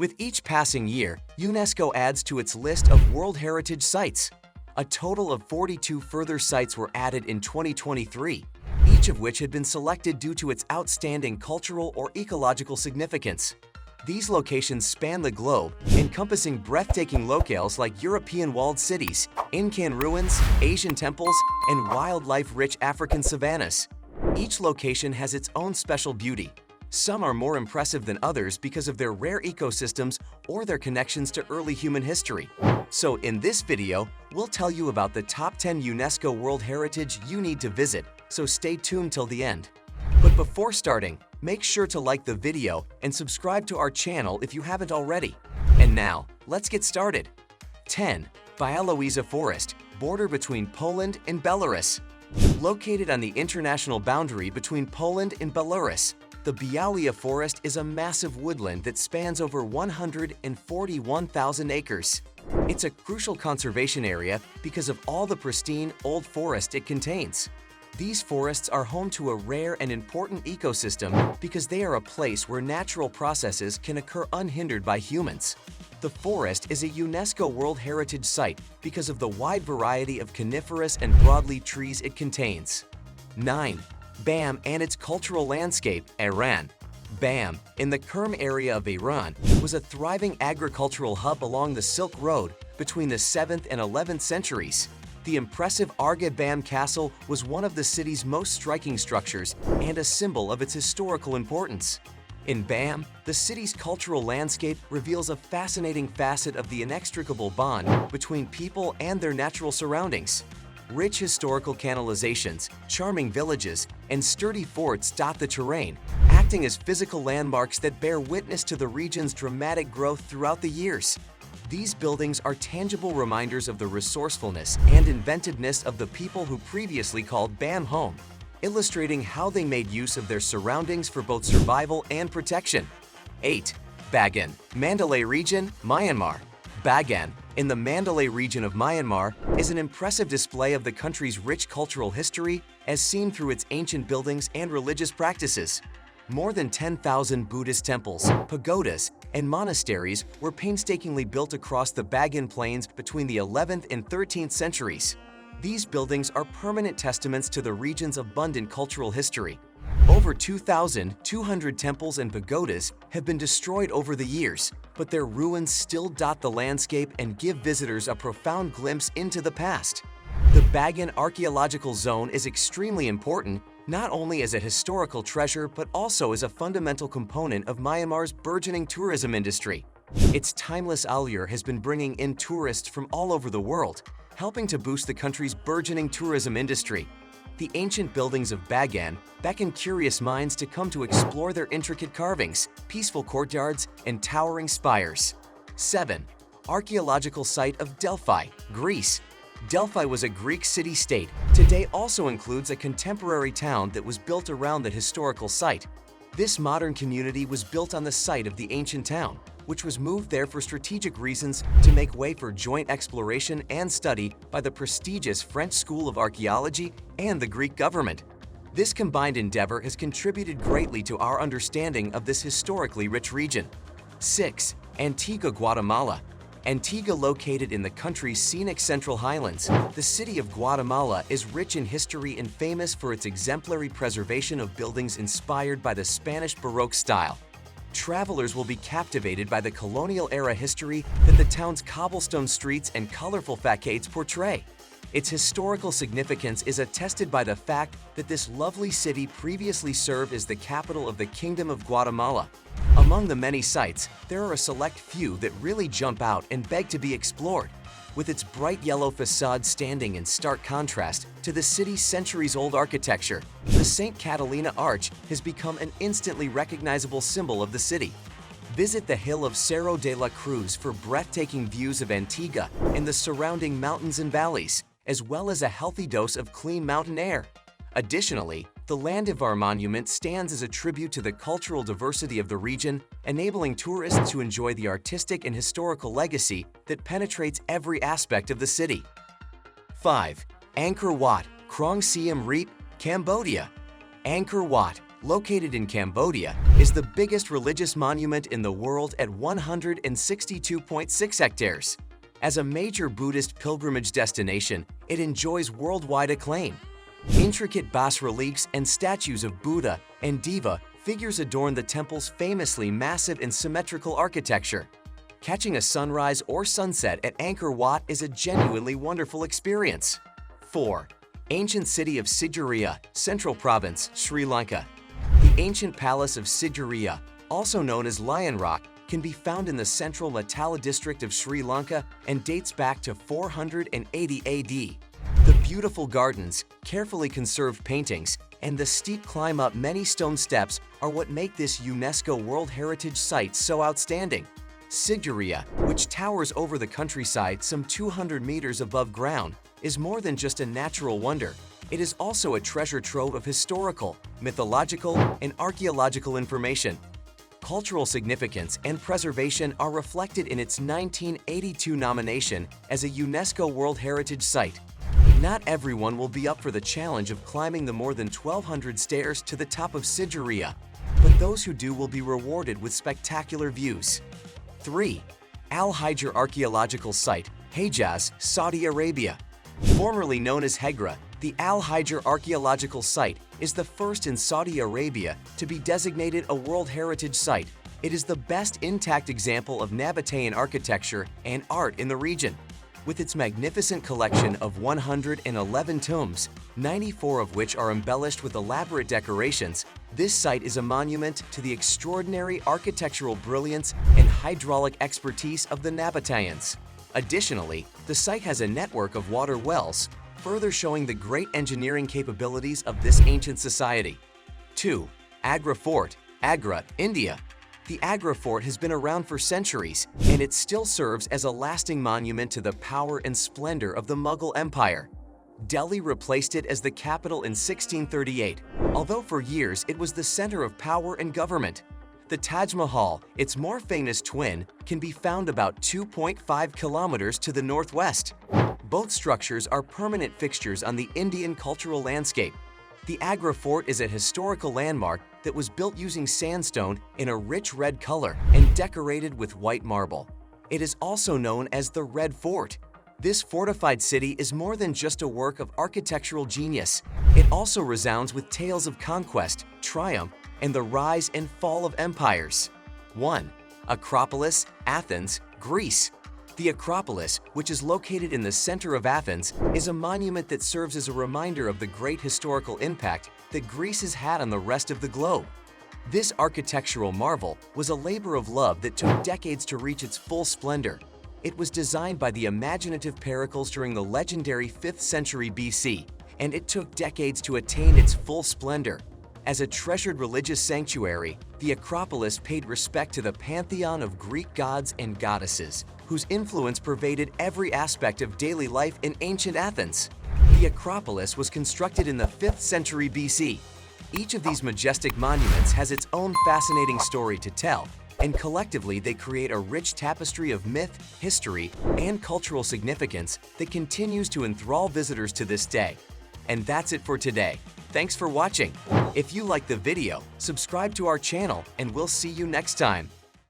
With each passing year, UNESCO adds to its list of World Heritage Sites. A total of 42 further sites were added in 2023, each of which had been selected due to its outstanding cultural or ecological significance. These locations span the globe, encompassing breathtaking locales like European walled cities, Incan ruins, Asian temples, and wildlife-rich African savannas. Each location has its own special beauty. Some are more impressive than others because of their rare ecosystems or their connections to early human history. So in this video, we'll tell you about the top 10 UNESCO World Heritage you need to visit, so stay tuned till the end. But before starting, make sure to like the video and subscribe to our channel if you haven't already. And now, let's get started. 10. Białowieża Forest, border between Poland and Belarus. Located on the international boundary between Poland and Belarus, the Białowieża Forest is a massive woodland that spans over 141,000 acres. It's a crucial conservation area because of all the pristine, old forest it contains. These forests are home to a rare and important ecosystem because they are a place where natural processes can occur unhindered by humans. The forest is a UNESCO World Heritage Site because of the wide variety of coniferous and broadleaf trees it contains. 9. Bam and its cultural landscape, Iran. Bam, in the Kurm area of Iran, was a thriving agricultural hub along the Silk Road between the 7th and 11th centuries. The impressive Arga Bam Castle was one of the city's most striking structures and a symbol of its historical importance. In Bam, the city's cultural landscape reveals a fascinating facet of the inextricable bond between people and their natural surroundings. Rich historical canalizations, charming villages, and sturdy forts dot the terrain, acting as physical landmarks that bear witness to the region's dramatic growth throughout the years. These buildings are tangible reminders of the resourcefulness and inventiveness of the people who previously called Bam home, illustrating how they made use of their surroundings for both survival and protection. 8. Bagan, Mandalay region, Myanmar. Bagan, in the Mandalay region of Myanmar, is an impressive display of the country's rich cultural history as seen through its ancient buildings and religious practices. More than 10,000 Buddhist temples, pagodas, and monasteries were painstakingly built across the Bagan Plains between the 11th and 13th centuries. These buildings are permanent testaments to the region's abundant cultural history. Over 2,200 temples and pagodas have been destroyed over the years, but their ruins still dot the landscape and give visitors a profound glimpse into the past. The Bagan Archaeological Zone is extremely important, not only as a historical treasure but also as a fundamental component of Myanmar's burgeoning tourism industry. Its timeless allure has been bringing in tourists from all over the world, helping to boost the country's burgeoning tourism industry. The ancient buildings of Bagan beckon curious minds to come to explore their intricate carvings, peaceful courtyards, and towering spires. 7. Archaeological site of Delphi, Greece. Delphi was a Greek city-state. Today also includes a contemporary town that was built around the historical site. This modern community was built on the site of the ancient town, which was moved there for strategic reasons to make way for joint exploration and study by the prestigious French School of Archaeology and the Greek government. This combined endeavor has contributed greatly to our understanding of this historically rich region. 6. Antigua, Guatemala. Antigua, located in the country's scenic Central Highlands, the city of Guatemala is rich in history and famous for its exemplary preservation of buildings inspired by the Spanish Baroque style. Travelers will be captivated by the colonial-era history that the town's cobblestone streets and colorful facades portray. Its historical significance is attested by the fact that this lovely city previously served as the capital of the Kingdom of Guatemala. Among the many sites, there are a select few that really jump out and beg to be explored. With its bright yellow facade standing in stark contrast to the city's centuries-old architecture, the St. Catalina Arch has become an instantly recognizable symbol of the city. Visit the hill of Cerro de la Cruz for breathtaking views of Antigua and the surrounding mountains and valleys, as well as a healthy dose of clean mountain air. Additionally, the Landivar Monument stands as a tribute to the cultural diversity of the region, enabling tourists to enjoy the artistic and historical legacy that penetrates every aspect of the city. 5. Angkor Wat, Krong Siem Reap, Cambodia. Angkor Wat, located in Cambodia, is the biggest religious monument in the world at 162.6 hectares. As a major Buddhist pilgrimage destination, it enjoys worldwide acclaim. Intricate bas-reliefs and statues of Buddha and Deva figures adorn the temple's famously massive and symmetrical architecture. Catching a sunrise or sunset at Angkor Wat is a genuinely wonderful experience. 4. Ancient city of Sigiriya, Central Province, Sri Lanka. The ancient palace of Sigiriya, also known as Lion Rock, can be found in the central Matala district of Sri Lanka and dates back to 480 AD. The beautiful gardens, carefully conserved paintings, and the steep climb up many stone steps are what make this UNESCO World Heritage Site so outstanding. Sigiriya, which towers over the countryside some 200 meters above ground, is more than just a natural wonder. It is also a treasure trove of historical, mythological, and archaeological information. Cultural significance and preservation are reflected in its 1982 nomination as a UNESCO World Heritage Site. Not everyone will be up for the challenge of climbing the more than 1,200 stairs to the top of Sigiriya, but those who do will be rewarded with spectacular views. 3. Al-Hijr Archaeological Site, Hejaz, Saudi Arabia. Formerly known as Agra, the Al-Hijr Archaeological Site is the first in Saudi Arabia to be designated a World Heritage Site. It is the best intact example of Nabatean architecture and art in the region. With its magnificent collection of 111 tombs, 94 of which are embellished with elaborate decorations, this site is a monument to the extraordinary architectural brilliance and hydraulic expertise of the Nabateans. Additionally, the site has a network of water wells, further showing the great engineering capabilities of this ancient society. 2. Agra Fort, Agra, India. The Agra Fort has been around for centuries, and it still serves as a lasting monument to the power and splendor of the Mughal Empire. Delhi replaced it as the capital in 1638, although for years it was the center of power and government. The Taj Mahal, its more famous twin, can be found about 2.5 kilometers to the northwest. Both structures are permanent fixtures on the Indian cultural landscape. The Agra Fort is a historical landmark that was built using sandstone in a rich red color and decorated with white marble. It is also known as the Red Fort. This fortified city is more than just a work of architectural genius. It also resounds with tales of conquest, triumph, and the rise and fall of empires. 1. Acropolis, Athens, Greece. The Acropolis, which is located in the center of Athens, is a monument that serves as a reminder of the great historical impact that Greece has had on the rest of the globe. This architectural marvel was a labor of love that took decades to reach its full splendor. It was designed by the imaginative Pericles during the legendary 5th century BC, and it took decades to attain its full splendor. As a treasured religious sanctuary, the Acropolis paid respect to the pantheon of Greek gods and goddesses, whose influence pervaded every aspect of daily life in ancient Athens. The Acropolis was constructed in the 5th century BC. Each of these majestic monuments has its own fascinating story to tell, and collectively they create a rich tapestry of myth, history, and cultural significance that continues to enthrall visitors to this day. And that's it for today. Thanks for watching. If you liked the video, subscribe to our channel and we'll see you next time.